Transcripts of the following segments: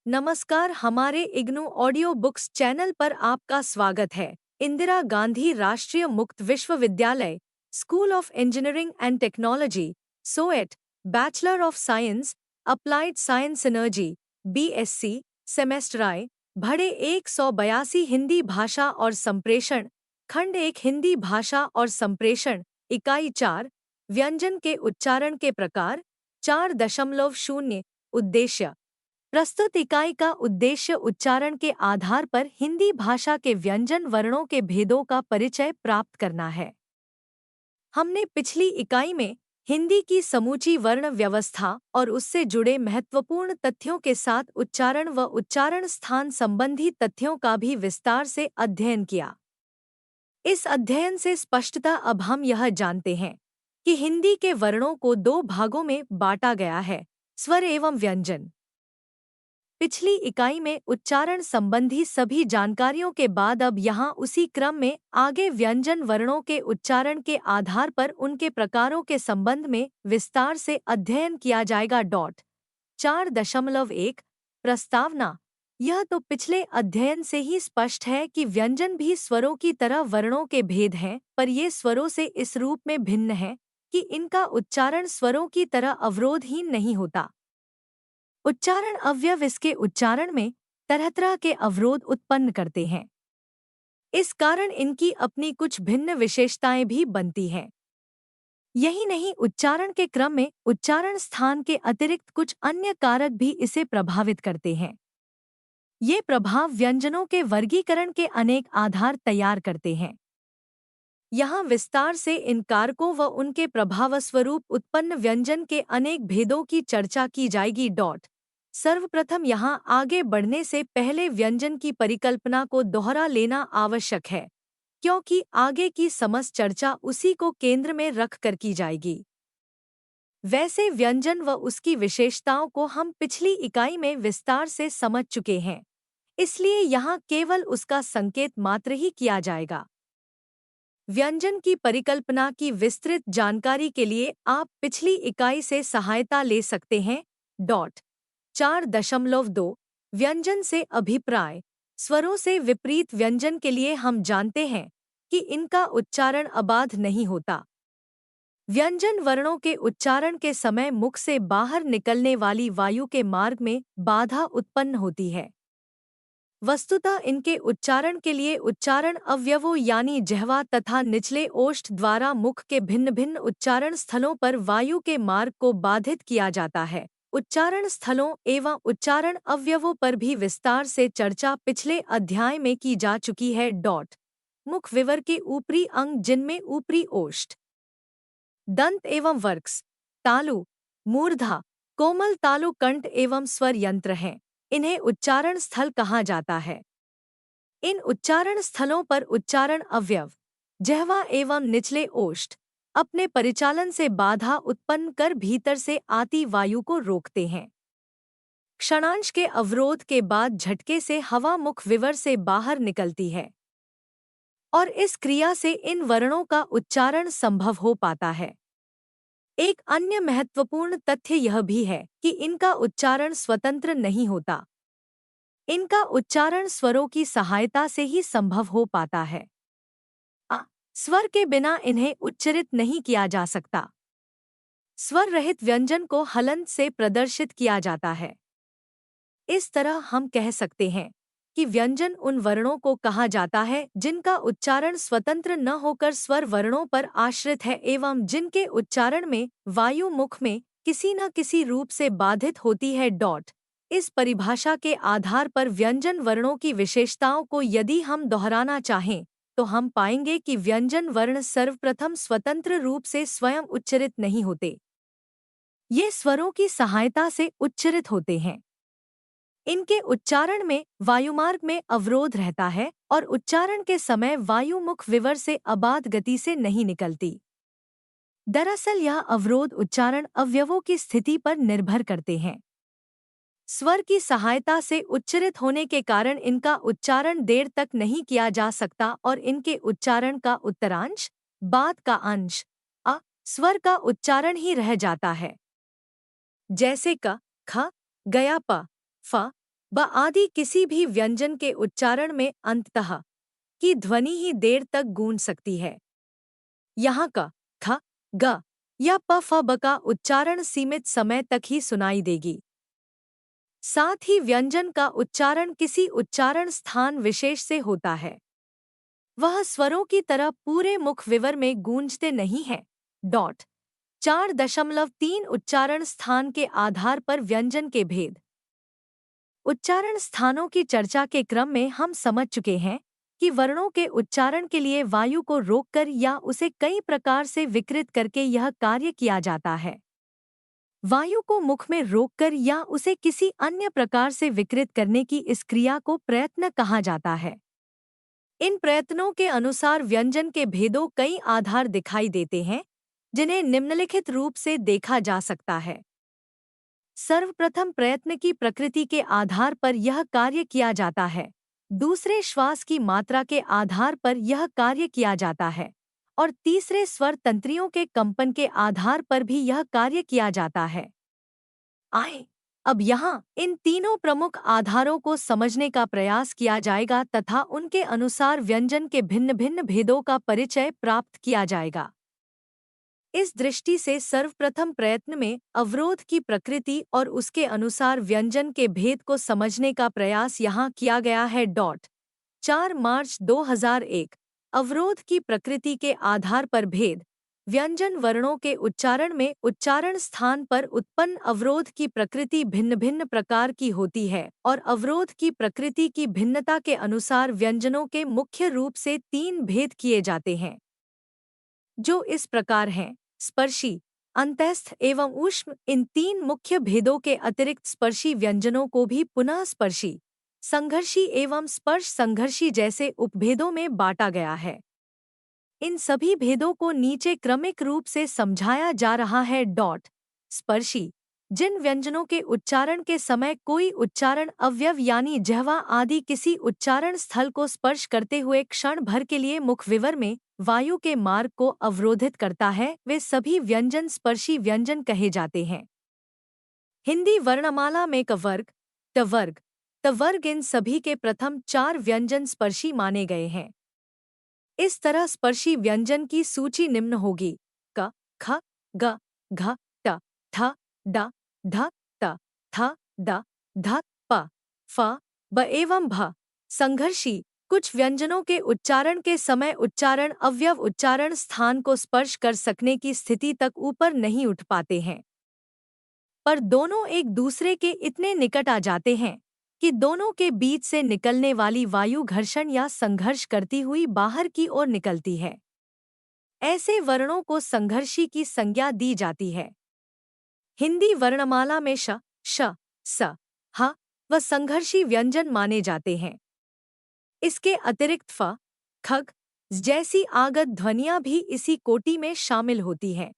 नमस्कार, हमारे IGNOU audio books channel पर आपका स्वागत है। इंदिरा गांधी राष्ट्रीय मुक्त विश्वविद्यालय, school of engineering and technology, SOET, bachelor of science, applied science synergy, BSc, सेमेस्टराय, भड़े 182 हिंदी भाषा और संप्रेषण, खंड 1 हिंदी भाषा और संप्रेषण, इकाई 4, व्यंजन के उच्चारण के प्रकार, 4.0 उद्देश्य। प्रस्तुत इकाई का उद्देश्य उच्चारण के आधार पर हिंदी भाषा के व्यंजन वर्णों के भेदों का परिचय प्राप्त करना है। हमने पिछली इकाई में हिंदी की समूची वर्ण व्यवस्था और उससे जुड़े महत्वपूर्ण तथ्यों के साथ उच्चारण व उच्चारण स्थान संबंधी तथ्यों का भी विस्तार से अध्ययन किया। इस अध्ययन से स्पष्टतः अब हम यह जानते हैं कि हिंदी के वर्णों को दो भागों में बांटा गया है, स्वर एवं व्यंजन। पिछली इकाई में उच्चारण संबंधी सभी जानकारियों के बाद अब यहाँ उसी क्रम में आगे व्यंजन वर्णों के उच्चारण के आधार पर उनके प्रकारों के संबंध में विस्तार से अध्ययन किया जाएगा। 4.1 प्रस्तावना। यह तो पिछले अध्ययन से ही स्पष्ट है कि व्यंजन भी स्वरों की तरह वर्णों के भेद हैं, पर ये स्वरों से इस रूप में भिन्न हैं कि इनका उच्चारण स्वरों की तरह अवरोधहीन नहीं होता। उच्चारण अवयव इसके उच्चारण में तरह तरह के अवरोध उत्पन्न करते हैं। इस कारण इनकी अपनी कुछ भिन्न विशेषताएं भी बनती हैं। यही नहीं, उच्चारण के क्रम में उच्चारण स्थान के अतिरिक्त कुछ अन्य कारक भी इसे प्रभावित करते हैं। ये प्रभाव व्यंजनों के वर्गीकरण के अनेक आधार तैयार करते हैं। यहाँ विस्तार से इन कारकों व उनके प्रभावस्वरूप उत्पन्न व्यंजन के अनेक भेदों की चर्चा की जाएगी। सर्वप्रथम यहाँ आगे बढ़ने से पहले व्यंजन की परिकल्पना को दोहरा लेना आवश्यक है, क्योंकि आगे की समस्त चर्चा उसी को केंद्र में रख कर की जाएगी। वैसे व्यंजन व उसकी विशेषताओं को हम पिछली इकाई में विस्तार से समझ चुके हैं, इसलिए यहाँ केवल उसका संकेत मात्र ही किया जाएगा। व्यंजन की परिकल्पना की विस्तृत जानकारी के लिए आप पिछली इकाई से सहायता ले सकते हैं। 4.2 व्यंजन से अभिप्राय। स्वरों से विपरीत व्यंजन के लिए हम जानते हैं कि इनका उच्चारण अबाध नहीं होता। व्यंजन वर्णों के उच्चारण के समय मुख से बाहर निकलने वाली वायु के मार्ग में बाधा उत्पन्न होती है। वस्तुतः इनके उच्चारण के लिए उच्चारण अवयवों यानी जिह्वा तथा निचले ओष्ठ द्वारा मुख के भिन्न भिन्न उच्चारण स्थलों पर वायु के मार्ग को बाधित किया जाता है। उच्चारण स्थलों एवं उच्चारण अवयवों पर भी विस्तार से चर्चा पिछले अध्याय में की जा चुकी है। मुख विवर के ऊपरी अंग जिनमें ऊपरी ओष्ठ, दंत एवं वर्क्स, तालु, मूर्धा, कोमल तालु कंठ एवं स्वर यंत्र हैं। इन्हें उच्चारण स्थल कहा जाता है। इन उच्चारण स्थलों पर उच्चारण अवयव, जिह्वा एवं निचले ओष्ठ अपने परिचालन से बाधा उत्पन्न कर भीतर से आती वायु को रोकते हैं। क्षणांश के अवरोध के बाद झटके से हवा मुख विवर से बाहर निकलती है और इस क्रिया से इन वर्णों का उच्चारण संभव हो पाता है। एक अन्य महत्वपूर्ण तथ्य यह भी है कि इनका उच्चारण स्वतंत्र नहीं होता। इनका उच्चारण स्वरों की सहायता से ही संभव हो पाता है। स्वर के बिना इन्हें उच्चरित नहीं किया जा सकता। स्वर रहित व्यंजन को हलंत से प्रदर्शित किया जाता है। इस तरह हम कह सकते हैं कि व्यंजन उन वर्णों को कहा जाता है जिनका उच्चारण स्वतंत्र न होकर स्वर वर्णों पर आश्रित है एवं जिनके उच्चारण में वायु मुख में किसी न किसी रूप से बाधित होती है। इस परिभाषा के आधार पर व्यंजन वर्णों की विशेषताओं को यदि हम दोहराना चाहें तो हम पाएंगे कि व्यंजन वर्ण सर्वप्रथम स्वतंत्र रूप से स्वयं उच्चरित नहीं होते। ये स्वरों की सहायता से उच्चरित होते हैं। इनके उच्चारण में वायुमार्ग में अवरोध रहता है और उच्चारण के समय वायु मुख विवर से अबाध गति से नहीं निकलती। दरअसल यह अवरोध उच्चारण अवयवों की स्थिति पर निर्भर करते हैं। स्वर की सहायता से उच्चरित होने के कारण इनका उच्चारण देर तक नहीं किया जा सकता और इनके उच्चारण का उत्तरांश, बाद का अंश, स्वर का उच्चारण ही रह जाता है। जैसे क, ख, गया प, फ, ब आदि किसी भी व्यंजन के उच्चारण में अंततः की ध्वनि ही देर तक गूंज सकती है। यहाँ क, ख, ग या प फ ब का उच्चारण सीमित समय तक ही सुनाई देगी। साथ ही व्यंजन का उच्चारण किसी उच्चारण स्थान विशेष से होता है। वह स्वरों की तरह पूरे मुख विवर में गूंजते नहीं हैं। 4.3 उच्चारण स्थान के आधार पर व्यंजन के भेद। उच्चारण स्थानों की चर्चा के क्रम में हम समझ चुके हैं कि वर्णों के उच्चारण के लिए वायु को रोककर या उसे कई प्रकार से विकृत करके यह कार्य किया जाता है। वायु को मुख में रोककर या उसे किसी अन्य प्रकार से विकृत करने की इस क्रिया को प्रयत्न कहा जाता है। इन प्रयत्नों के अनुसार व्यंजन के भेदों कई आधार दिखाई देते हैं, जिन्हें निम्नलिखित रूप से देखा जा सकता है। सर्वप्रथम प्रयत्न की प्रकृति के आधार पर यह कार्य किया जाता है। दूसरे श्वास की मात्रा के आधार पर यह कार्य किया जाता है और तीसरे स्वर तंत्रियों के कंपन के आधार पर भी यह कार्य किया जाता है। आए अब यहाँ इन तीनों प्रमुख आधारों को समझने का प्रयास किया जाएगा तथा उनके अनुसार व्यंजन के भिन्न भिन्न भेदों का परिचय प्राप्त किया जाएगा। इस दृष्टि से सर्वप्रथम प्रयत्न में अवरोध की प्रकृति और उसके अनुसार व्यंजन के भेद को समझने का प्रयास यहाँ किया गया है। 4 मार्च 2001 अवरोध की प्रकृति के आधार पर भेद। व्यंजन वर्णों के उच्चारण में उच्चारण स्थान पर उत्पन्न अवरोध की प्रकृति भिन्न भिन्न प्रकार की होती है और अवरोध की प्रकृति की भिन्नता के अनुसार व्यंजनों के मुख्य रूप से 3 भेद किए जाते हैं, जो इस प्रकार हैं: स्पर्शी, अंतःस्थ एवं ऊष्म। इन 3 मुख्य भेदों के अतिरिक्त स्पर्शी व्यंजनों को भी पुनः स्पर्शी, संघर्षी एवं स्पर्श संघर्षी जैसे उपभेदों में बांटा गया है। इन सभी भेदों को नीचे क्रमिक रूप से समझाया जा रहा है। स्पर्शी, जिन व्यंजनों के उच्चारण के समय कोई उच्चारण अवयव यानी जिह्वा आदि किसी उच्चारण स्थल को स्पर्श करते हुए क्षण भर के लिए मुख विवर में वायु के मार्ग को अवरोधित करता है, वे सभी व्यंजन स्पर्शी व्यंजन कहे जाते हैं। हिंदी वर्णमाला में क वर्ग, ट वर्ग, त वर्ग इन सभी के प्रथम 4 व्यंजन स्पर्शी माने गए हैं। इस तरह स्पर्शी व्यंजन की सूची निम्न होगी: क, ख, ग, घ, ट, ठ, ड, ढ, त, थ, द, ध, प, फ, ब एवं भ। संघर्षी, कुछ व्यंजनों के उच्चारण के समय उच्चारण अवयव उच्चारण स्थान को स्पर्श कर सकने की स्थिति तक ऊपर नहीं उठ पाते हैं, पर दोनों एक दूसरे के इतने निकट आ जाते हैं कि दोनों के बीच से निकलने वाली वायु घर्षण या संघर्ष करती हुई बाहर की ओर निकलती है। ऐसे वर्णों को संघर्षी की संज्ञा दी जाती है। हिंदी वर्णमाला में श, श, स, ह व संघर्षी व्यंजन माने जाते हैं। इसके अतिरिक्त फ, खग जैसी आगत ध्वनियां भी इसी कोटि में शामिल होती हैं।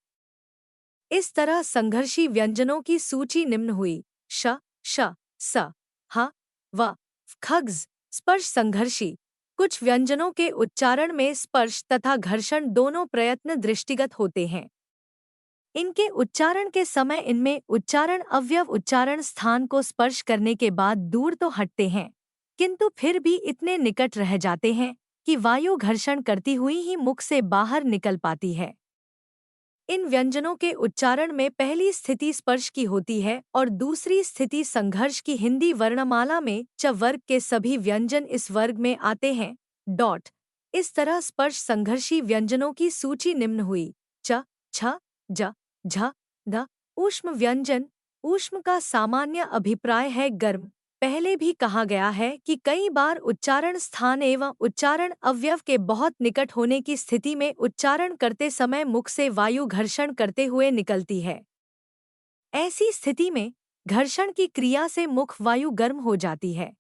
इस तरह संघर्षी व्यंजनों की सूची निम्न हुई: श, श, स, ह, व, खग्स। स्पर्श संघर्षी, कुछ व्यंजनों के उच्चारण में स्पर्श तथा घर्षण दोनों प्रयत्न दृष्टिगत होते हैं। इनके उच्चारण के समय इनमें उच्चारण अवयव उच्चारण स्थान को स्पर्श करने के बाद दूर तो हटते हैं, किंतु फिर भी इतने निकट रह जाते हैं कि वायु घर्षण करती हुई ही मुख से बाहर निकल पाती है। इन व्यंजनों के उच्चारण में पहली स्थिति स्पर्श की होती है और दूसरी स्थिति संघर्ष की। हिंदी वर्णमाला में च वर्ग के सभी व्यंजन इस वर्ग में आते हैं। इस तरह स्पर्श संघर्षी व्यंजनों की सूची निम्न हुई: च, छ, ज, झ, ध। ऊष्म व्यंजन, ऊष्म का सामान्य अभिप्राय है गर्म। पहले भी कहा गया है कि कई बार उच्चारण स्थान एवं उच्चारण अवयव के बहुत निकट होने की स्थिति में उच्चारण करते समय मुख से वायु घर्षण करते हुए निकलती है। ऐसी स्थिति में घर्षण की क्रिया से मुख वायु गर्म हो जाती है।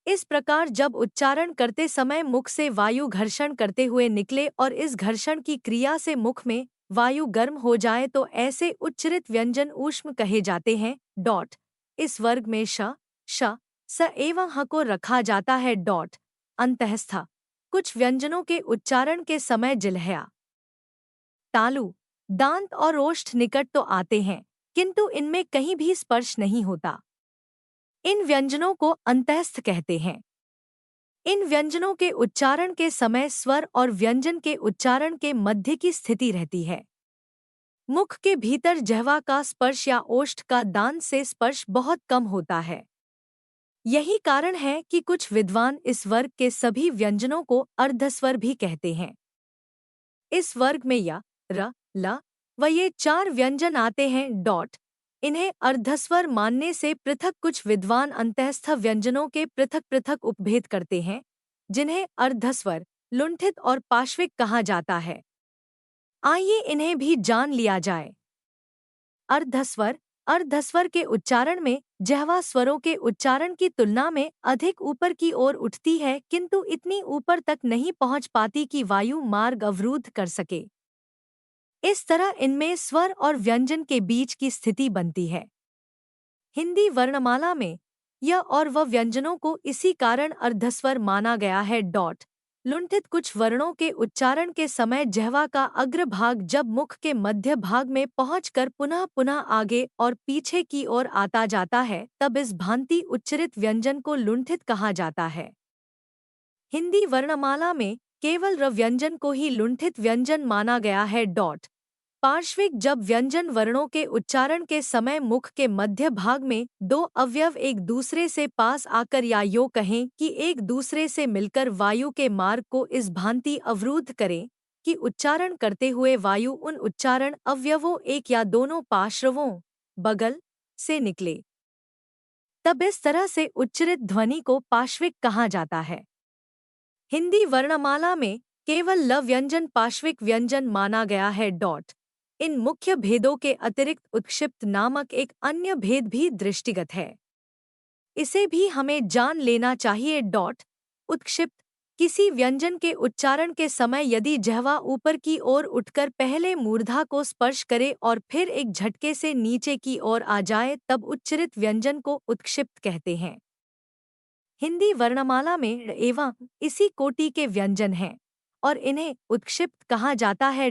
इस प्रकार जब उच्चारण करते समय मुख से वायु घर्षण करते हुए निकले और इस घर्षण की क्रिया से मुख में वायु गर्म हो जाए तो ऐसे उच्चरित व्यंजन ऊष्म कहे जाते हैं। इस वर्ग में श, श, स एवं ह को रखा जाता है। अंतःस्थ, कुछ व्यंजनों के उच्चारण के समय जिह्वा, तालु, दांत और ओष्ठ निकट तो आते हैं, किंतु इनमें कहीं भी स्पर्श नहीं होता। इन व्यंजनों को अंतःस्थ कहते हैं। इन व्यंजनों के उच्चारण के समय स्वर और व्यंजन के उच्चारण के मध्य की स्थिति रहती है। मुख के भीतर जिह्वा का स्पर्श या ओष्ठ का दांत से स्पर्श बहुत कम होता है। यही कारण है कि कुछ विद्वान इस वर्ग के सभी व्यंजनों को अर्धस्वर भी कहते हैं। इस वर्ग में या, र, ल व ये 4 व्यंजन आते हैं। इन्हें अर्धस्वर मानने से पृथक कुछ विद्वान अंतःस्थ व्यंजनों के पृथक पृथक उपभेद करते हैं, जिन्हें अर्धस्वर, लुंठित और पार्श्विक कहा जाता है। आइए इन्हें भी जान लिया जाए। अर्धस्वर। अर्धस्वर के उच्चारण में जिह्वा स्वरों के उच्चारण की तुलना में अधिक ऊपर की ओर उठती है, किंतु इतनी ऊपर तक नहीं पहुंच पाती कि वायु मार्ग अवरुद्ध कर सके। इस तरह इनमें स्वर और व्यंजन के बीच की स्थिति बनती है। हिंदी वर्णमाला में य और व व्यंजनों को इसी कारण अर्धस्वर माना गया है। लुंठित कुछ वर्णों के उच्चारण के समय जिह्वा का अग्रभाग जब मुख के मध्य भाग में पहुंचकर पुनः पुनः आगे और पीछे की ओर आता जाता है, तब इस भांति उच्चरित व्यंजन को लुंठित कहा जाता है। हिंदी वर्णमाला में केवल र व्यंजन को ही लुंठित व्यंजन माना गया है। पार्श्विक जब व्यंजन वर्णों के उच्चारण के समय मुख के मध्य भाग में 2 अवयव एक दूसरे से पास आकर या यूं कहें कि एक दूसरे से मिलकर वायु के मार्ग को इस भांति अवरुद्ध करें कि उच्चारण करते हुए वायु उन उच्चारण अवयवों एक या दोनों पार्श्वों बगल से निकले, तब इस तरह से उच्चरित ध्वनि को पार्श्विक कहा जाता है। हिंदी वर्णमाला में केवल ल व्यंजन पार्श्विक व्यंजन माना गया है। इन मुख्य भेदों के अतिरिक्त उत्क्षिप्त नामक एक अन्य भेद भी दृष्टिगत है। इसे भी हमें जान लेना चाहिए। उत्क्षिप्त किसी व्यंजन के उच्चारण के समय यदि जिह्वा ऊपर की ओर उठकर पहले मूर्धा को स्पर्श करे और फिर एक झटके से नीचे की ओर आ जाए, तब उच्चरित व्यंजन को उत्क्षिप्त कहते हैं। हिंदी वर्णमाला में एवं इसी कोटि के व्यंजन हैं और इन्हें उत्क्षिप्त कहा जाता है।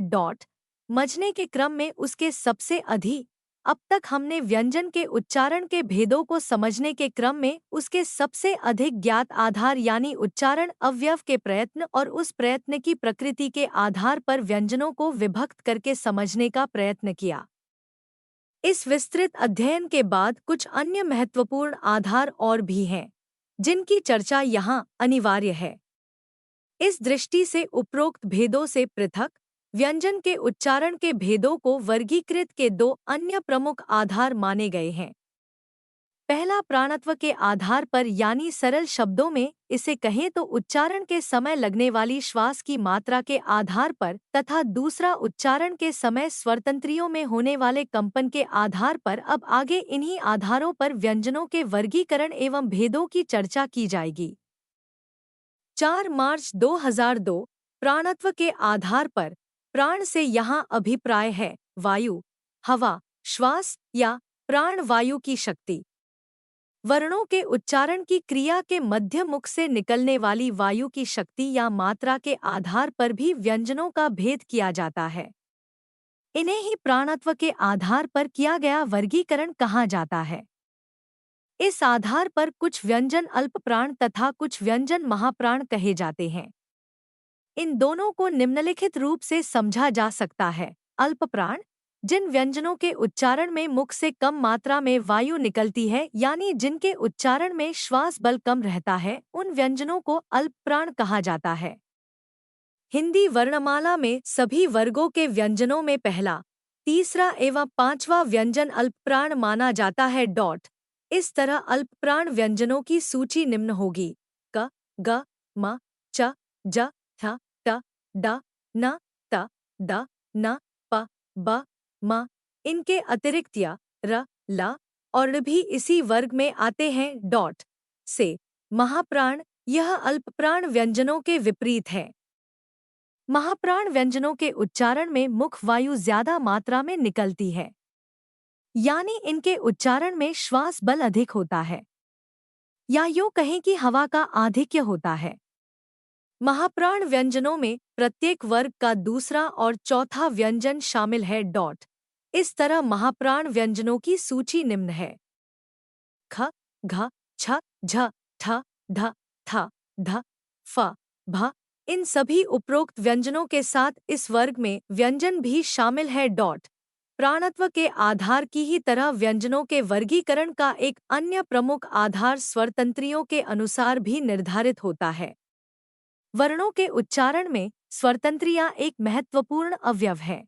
मझने के क्रम में उसके सबसे अधिक। अब तक हमने व्यंजन के उच्चारण के भेदों को समझने के क्रम में उसके सबसे अधिक ज्ञात आधार यानी उच्चारण अवयव के प्रयत्न और उस प्रयत्न की प्रकृति के आधार पर व्यंजनों को विभक्त करके समझने का प्रयत्न किया। इस विस्तृत अध्ययन के बाद कुछ अन्य महत्वपूर्ण आधार और भी हैं, जिनकी चर्चा यहाँ अनिवार्य है। इस दृष्टि से उपरोक्त भेदों से पृथक व्यंजन के उच्चारण के भेदों को वर्गीकृत के 2 अन्य प्रमुख आधार माने गए हैं। पहला प्राणत्व के आधार पर यानी सरल शब्दों में इसे कहें तो उच्चारण के समय लगने वाली श्वास की मात्रा के आधार पर, तथा दूसरा उच्चारण के समय स्वरतंत्रियों में होने वाले कंपन के आधार पर। अब आगे इन्हीं आधारों पर व्यंजनों के वर्गीकरण एवं भेदों की चर्चा की जाएगी। 4 मार्च 2002 प्राणत्व के आधार पर प्राण से यहाँ अभिप्राय है वायु, हवा, श्वास या प्राण वायु की शक्ति। वर्णों के उच्चारण की क्रिया के मध्य मुख से निकलने वाली वायु की शक्ति या मात्रा के आधार पर भी व्यंजनों का भेद किया जाता है। इन्हें ही प्राणत्व के आधार पर किया गया वर्गीकरण कहा जाता है। इस आधार पर कुछ व्यंजन अल्प प्राण तथा कुछ व्यंजन महाप्राण कहे जाते हैं। इन दोनों को निम्नलिखित रूप से समझा जा सकता है। अल्प प्राण जिन व्यंजनों के उच्चारण में मुख से कम मात्रा में वायु निकलती है यानी जिनके उच्चारण में श्वास बल कम रहता है, उन व्यंजनों को अल्प प्राण कहा जाता है। हिंदी वर्णमाला में सभी वर्गों के व्यंजनों में पहला, तीसरा एवं 5वां व्यंजन अल्प प्राण माना जाता है। इस तरह अल्प प्राण व्यंजनों की सूची निम्न होगी। क, ग, म, च, ज, थ, ट, ड, न, त, द, न, प, ब, म। इनके अतिरिक्त य, र, ल और ण भी इसी वर्ग में आते हैं। से महाप्राण यह अल्प प्राण व्यंजनों के विपरीत है। महाप्राण व्यंजनों के उच्चारण में मुख वायु ज्यादा मात्रा में निकलती है, यानी इनके उच्चारण में श्वास बल अधिक होता है, या यूं कहें कि हवा का आधिक्य होता है। महाप्राण व्यंजनों में प्रत्येक वर्ग का दूसरा और चौथा व्यंजन शामिल है। इस तरह महाप्राण व्यंजनों की सूची निम्न है। ख, घ, छ, झ, ठ, ढ, थ, ध, फ, भ। इन सभी उपरोक्त व्यंजनों के साथ इस वर्ग में व्यंजन भी शामिल है। प्राणत्व के आधार की ही तरह व्यंजनों के वर्गीकरण का एक अन्य प्रमुख आधार स्वरतंत्रियों के अनुसार भी निर्धारित होता है। वर्णों के उच्चारण में स्वरतंत्रियां एक महत्वपूर्ण अवयव है।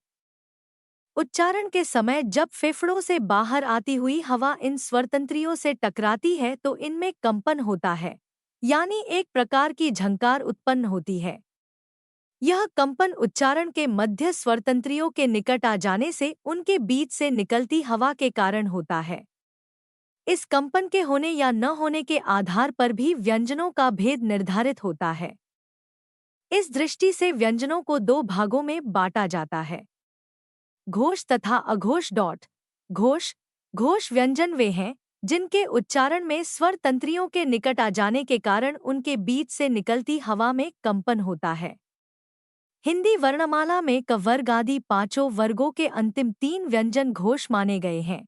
उच्चारण के समय जब फेफड़ों से बाहर आती हुई हवा इन स्वरतंत्रियों से टकराती है तो इनमें कंपन होता है, यानी एक प्रकार की झंकार उत्पन्न होती है। यह कंपन उच्चारण के मध्य स्वरतंत्रियों के निकट आ जाने से उनके बीच से निकलती हवा के कारण होता है। इस कंपन के होने या न होने के आधार पर भी व्यंजनों का भेद निर्धारित होता है। इस दृष्टि से व्यंजनों को दो भागों में बांटा जाता है, घोष तथा अघोष। घोष घोष व्यंजन वे हैं जिनके उच्चारण में स्वर तंत्रियों के निकट आ जाने के कारण उनके बीच से निकलती हवा में कंपन होता है। हिंदी वर्णमाला में क वर्ग आदि पांचों वर्गों के अंतिम तीन व्यंजन घोष माने गए हैं।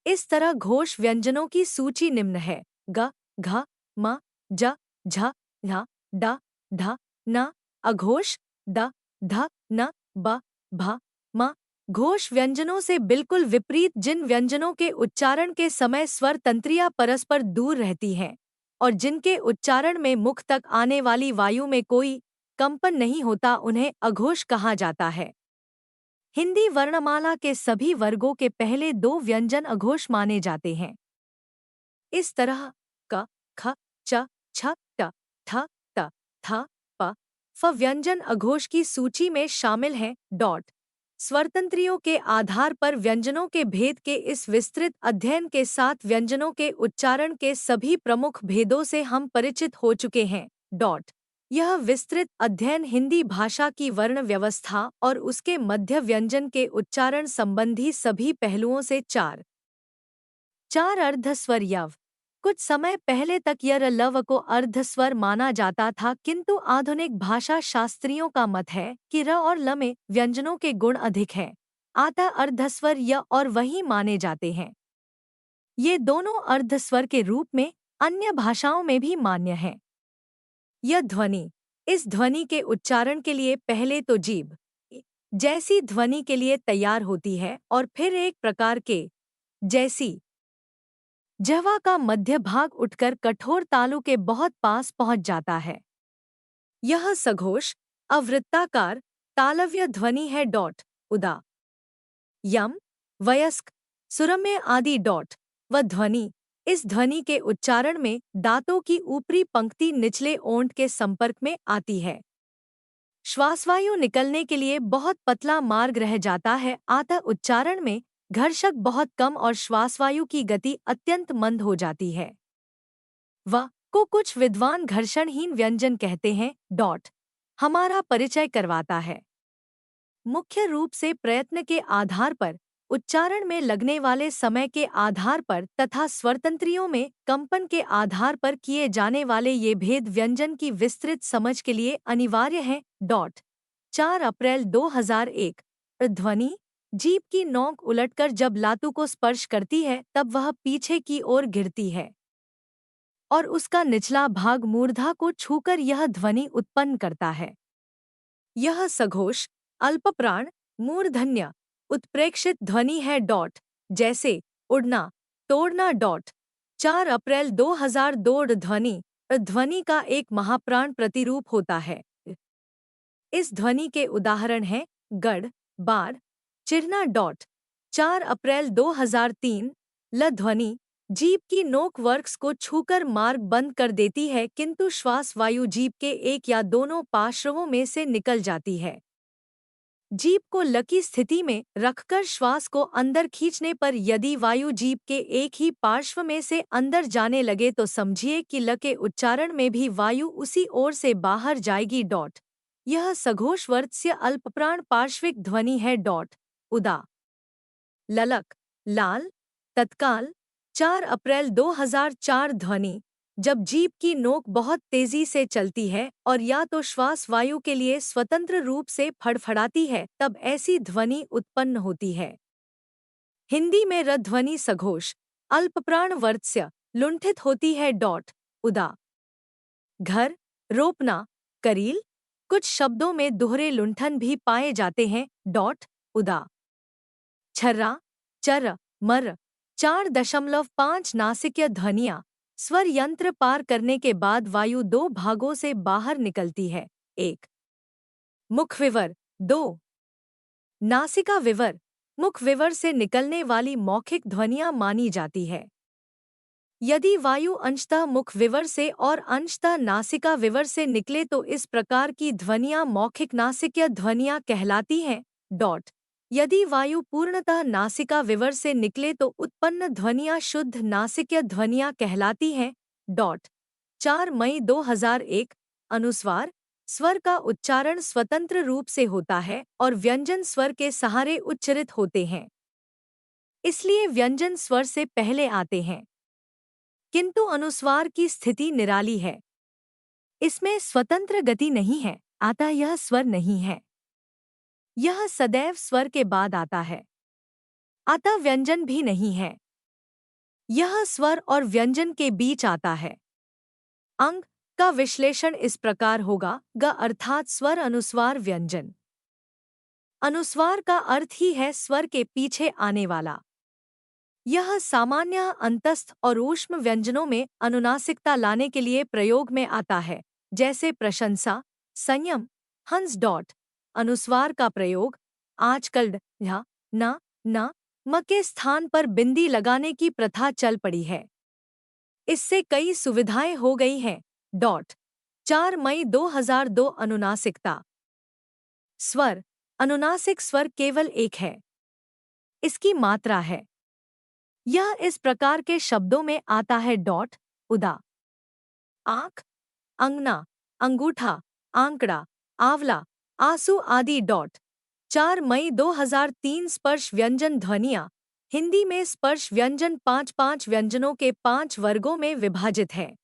इस तरह घोष व्यंजनों की सूची निम्न है: ग, घ, म, ज, झ, झ, ड, ढ, न। अघोष द, ध, न, ब, भ, म। घोष व्यंजनों से बिल्कुल विपरीत जिन व्यंजनों के उच्चारण के समय स्वर तंत्रियां परस्पर दूर रहती हैं और जिनके उच्चारण में मुख तक आने वाली वायु में कोई कंपन नहीं होता, उन्हें अघोष कहा जाता है। हिंदी वर्णमाला के सभी वर्गों के पहले दो व्यंजन अघोष माने जाते हैं। इस तरह क, ख, च, छ, ट, थ, त, थ, प, फ व्यंजन अघोष की सूची में शामिल हैं। स्वरतंत्रियों के आधार पर व्यंजनों के भेद के इस विस्तृत अध्ययन के साथ व्यंजनों के उच्चारण के सभी प्रमुख भेदों से हम परिचित हो चुके हैं। यह विस्तृत अध्ययन हिंदी भाषा की वर्ण व्यवस्था और उसके मध्य व्यंजन के उच्चारण संबंधी सभी पहलुओं से चार अर्धस्वर यव। कुछ समय पहले तक यर लव को अर्धस्वर माना जाता था, किंतु आधुनिक भाषा शास्त्रियों का मत है कि र और ल में व्यंजनों के गुण अधिक हैं, अतः अर्धस्वर य और वही माने जाते हैं। ये दोनों अर्धस्वर के रूप में अन्य भाषाओं में भी मान्य हैं। यह ध्वनि, इस ध्वनि के उच्चारण के लिए पहले तो जीभ जैसी ध्वनि के लिए तैयार होती है और फिर एक प्रकार के जैसी जहवा का मध्य भाग उठकर कठोर तालु के बहुत पास पहुंच जाता है। यह सघोष अवृत्ताकार तालव्य ध्वनि है। उदा, यम, वयस्क, सुरम्य आदि। व ध्वनि, इस ध्वनि के उच्चारण में दांतों की ऊपरी पंक्ति निचले ओंठ के संपर्क में आती है। श्वासवायु निकलने के लिए बहुत पतला मार्ग रह जाता है, अतः उच्चारण में घर्षक बहुत कम और श्वासवायु की गति अत्यंत मंद हो जाती है। व को कुछ विद्वान घर्षणहीन व्यंजन कहते हैं। हमारा परिचय करवाता है। मुख्य रूप से प्रयत्न के आधार पर, उच्चारण में लगने वाले समय के आधार पर तथा स्वरतंत्रियों में कंपन के आधार पर किए जाने वाले ये भेद व्यंजन की विस्तृत समझ के लिए अनिवार्य हैं। 4 अप्रैल 2001 ध्वनि, जीभ की नोक उलटकर जब लातू को स्पर्श करती है तब वह पीछे की ओर गिरती है और उसका निचला भाग मूर्धा को छूकर यह ध्वनि उत्पन्न करता है। यह सघोष अल्पप्राण मूर्धन्य उत्प्रेक्षित ध्वनि है। जैसे उड़ना, तोड़ना। 4 अप्रैल 2002 ध्वनि का एक महाप्राण प्रतिरूप होता है। इस ध्वनि के उदाहरण हैं गढ़, बाढ़, चिरना। 4 अप्रैल 2003 ल ध्वनि, जीभ की नोक वर्क्स को छूकर मार्ग बंद कर देती है, किंतु श्वास वायु जीभ के एक या दोनों पार्श्वों में से निकल जाती है। जीभ को ल की स्थिति में रखकर श्वास को अंदर खींचने पर यदि वायु जीभ के एक ही पार्श्व में से अंदर जाने लगे तो समझिए कि ल के उच्चारण में भी वायु उसी ओर से बाहर जाएगी। यह सघोषवर्त्स्य अल्पप्राण पार्श्विक ध्वनि है। उदा, ललक, लाल, तत्काल। 4 अप्रैल 2004 ध्वनि, जब जीभ की नोक बहुत तेजी से चलती है और या तो श्वास वायु के लिए स्वतंत्र रूप से फड़फड़ाती है, तब ऐसी ध्वनि उत्पन्न होती है। हिंदी में र ध्वनि सघोष अल्पप्राण वर्त्स्य लुंठित होती है डॉट उदा। घर, रोपना, करील, कुछ शब्दों में दोहरे लुंठन भी पाए जाते हैं डॉट उदा। छर्रा, चर, मर, 4.5 नासिकीय ध्वनियाँ स्वर यंत्र पार करने के बाद वायु दो भागों से बाहर निकलती है। एक, मुख विवर। दो, नासिका विवर। मुख विवर से निकलने वाली मौखिक ध्वनियाँ मानी जाती है। यदि वायु अंशतः मुख विवर से और अंशतः नासिका विवर से निकले तो इस प्रकार की ध्वनियाँ मौखिक नासिकीय ध्वनियाँ कहलाती हैं डॉट। यदि वायु पूर्णतः नासिका विवर से निकले तो उत्पन्न ध्वनियाँ शुद्ध नासिकीय ध्वनियाँ कहलाती हैं डॉट। 4 मई 2001 अनुस्वार स्वर का उच्चारण स्वतंत्र रूप से होता है और व्यंजन स्वर के सहारे उच्चरित होते हैं, इसलिए व्यंजन स्वर से पहले आते हैं। किंतु अनुस्वार की स्थिति निराली है, इसमें स्वतंत्र गति नहीं है, अतः यह स्वर नहीं है। यह सदैव स्वर के बाद आता है, अतः व्यंजन भी नहीं है। यह स्वर और व्यंजन के बीच आता है। अंग का विश्लेषण इस प्रकार होगा ग अर्थात स्वर अनुस्वार व्यंजन। अनुस्वार का अर्थ ही है स्वर के पीछे आने वाला। यह सामान्य अंतस्थ और ऊष्म व्यंजनों में अनुनासिकता लाने के लिए प्रयोग में आता है, जैसे प्रशंसा, संयम, हंस डॉट। अनुस्वार का प्रयोग आजकल ढ, न, न, म के स्थान पर बिंदी लगाने की प्रथा चल पड़ी है। इससे कई सुविधाएं हो गई हैं डॉट। 4 मई 2002 अनुनासिकता। स्वर अनुनासिक स्वर केवल एक है, इसकी मात्रा है। यह इस प्रकार के शब्दों में आता है डॉट उदा। आंख, अंगना, अंगूठा, आंकड़ा, आंवला, आंसू आदि डॉट। 4 मई 2003 स्पर्श व्यंजन ध्वनियाँ। हिंदी में स्पर्श व्यंजन 5 व्यंजनों के 5 वर्गों में विभाजित है।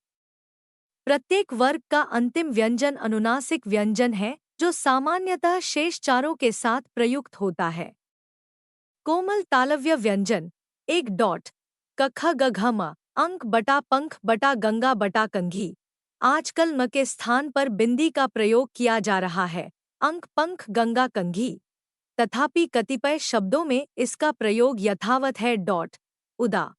प्रत्येक वर्ग का अंतिम व्यंजन अनुनासिक व्यंजन है जो सामान्यतः शेष चारों के साथ प्रयुक्त होता है। कोमल तालव्य व्यंजन 1 डॉट क ख ग घ म अंक बटा पंख बटा गंगा बटा कंघी। आजकल म के स्थान पर बिंदी का प्रयोग किया जा रहा है, अंक पंख गंगा कंघी। तथापि कतिपय शब्दों में इसका प्रयोग यथावत है डॉट उदा।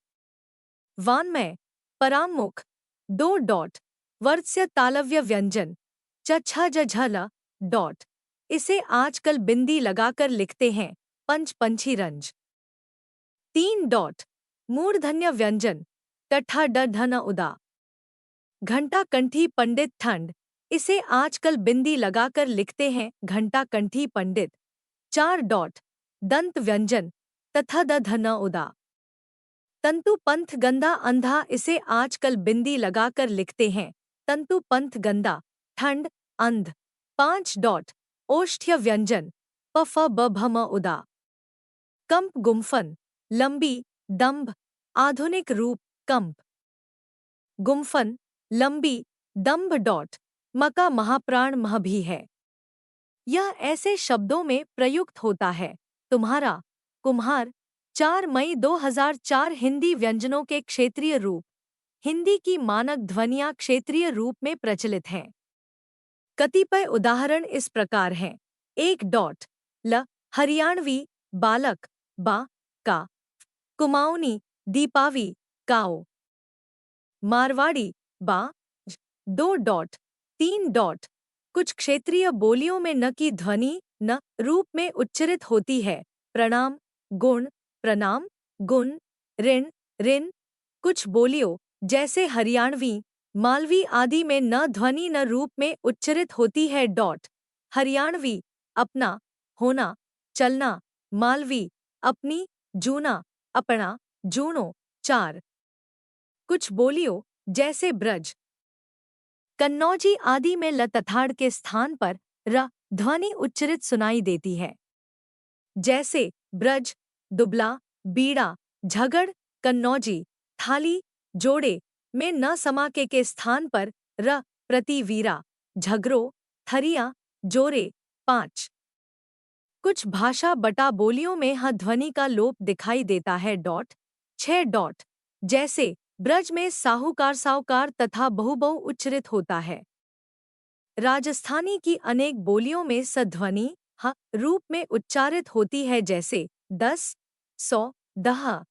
वान्मय, परामुख 2 डॉट वर्त्स्य तालव्य व्यंजन च छ ज झ ल डॉट। इसे आजकल बिंदी लगाकर लिखते हैं पंच पंछी रंज। 3 डॉट मूर्धन्य व्यंजन टठा ड धन उदा। घंटा कंठी पंडित ठंड। इसे आजकल बिंदी लगाकर लिखते हैं घंटा कंठी पंडित। 4 डॉट दंत व्यंजन तथा द धन उदा। तंतु पंथ गंदा अंधा। इसे आजकल बिंदी लगाकर लिखते हैं तंतु पंथ गंदा ठंड अंध। 5 डॉट ओष्ठ्य व्यंजन प फ ब भ म उदा। कंप गुम्फन लंबी दंभ आधुनिक रूप कंप। गुम्फन लंबी दंभ डॉट म का महाप्राण मह भी है। यह ऐसे शब्दों में प्रयुक्त होता है तुम्हारा, कुम्हार। 4 मई 2004 हिंदी व्यंजनों के क्षेत्रीय रूप। हिंदी की मानक ध्वनियाँ क्षेत्रीय रूप में प्रचलित हैं। कतिपय उदाहरण इस प्रकार हैं। 1 डॉट ल हरियाणवी बालक बा का। कुमाऊनी दीपावी काओ। मारवाड़ी बा 2 डॉट 3 डॉट। कुछ क्षेत्रीय बोलियों में न की ध्वनि न रूप में उच्चरित होती है। प्रणाम, गुण, प्रणाम, गुण, ऋण, ऋण। कुछ बोलियों जैसे हरियाणवी, मालवी आदि में न ध्वनि न रूप में उच्चरित होती है डॉट। हरियाणवी अपना, होना, चलना, मालवी अपनी, जूना, अपना, जूनो। 4 कुछ बोलियों जैसे ब्रज, कन्नौजी आदि में ल तथाड़ के स्थान पर र ध्वनि उच्चरित सुनाई देती है। जैसे ब्रज, दुबला, बीड़ा, झगड़, कन्नौजी, थाली, जोड़े में न समाके के स्थान पर र प्रतिवीरा, झगरो, थरिया, जोरे। 5 कुछ भाषा बटा बोलियों में ह ध्वनि का लोप दिखाई देता है डॉट। 6 डॉट जैसे ब्रज में साहूकार साहूकार तथा बहुबहु उच्चरित होता है। राजस्थानी की अनेक बोलियों में सध्वनि ह रूप में उच्चारित होती है, जैसे 10, 100, दह,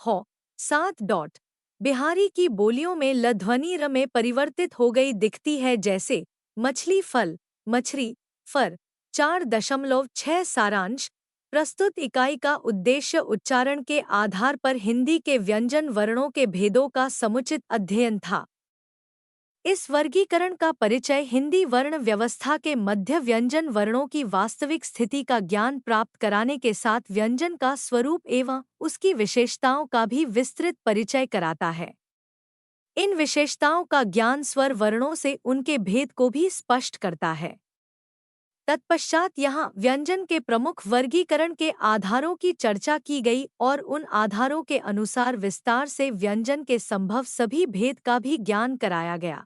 हौ, 7 डॉट। बिहारी की बोलियों में ल ध्वनि र में परिवर्तित हो गई दिखती है, जैसे मछली फल, मछरी, फर। 4.6 सारांश। प्रस्तुत इकाई का उद्देश्य उच्चारण के आधार पर हिंदी के व्यंजन वर्णों के भेदों का समुचित अध्ययन था। इस वर्गीकरण का परिचय हिंदी वर्ण व्यवस्था के मध्य व्यंजन वर्णों की वास्तविक स्थिति का ज्ञान प्राप्त कराने के साथ व्यंजन का स्वरूप एवं उसकी विशेषताओं का भी विस्तृत परिचय कराता है। इन विशेषताओं का ज्ञान स्वर वर्णों से उनके भेद को भी स्पष्ट करता है। तत्पश्चात यहाँ व्यंजन के प्रमुख वर्गीकरण के आधारों की चर्चा की गई और उन आधारों के अनुसार विस्तार से व्यंजन के संभव सभी भेद का भी ज्ञान कराया गया।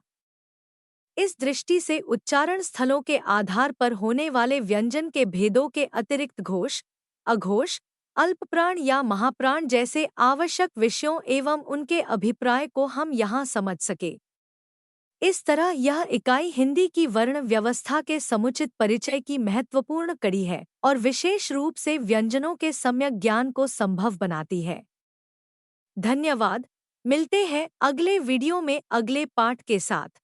इस दृष्टि से उच्चारण स्थलों के आधार पर होने वाले व्यंजन के भेदों के अतिरिक्त घोष, अघोष, अल्पप्राण या महाप्राण जैसे आवश्यक विषयों एवं उनके अभिप्राय को हम यहाँ समझ सके। इस तरह यह इकाई हिंदी की वर्ण व्यवस्था के समुचित परिचय की महत्वपूर्ण कड़ी है और विशेष रूप से व्यंजनों के सम्यक ज्ञान को संभव बनाती है। धन्यवाद। मिलते हैं अगले वीडियो में अगले पाठ के साथ।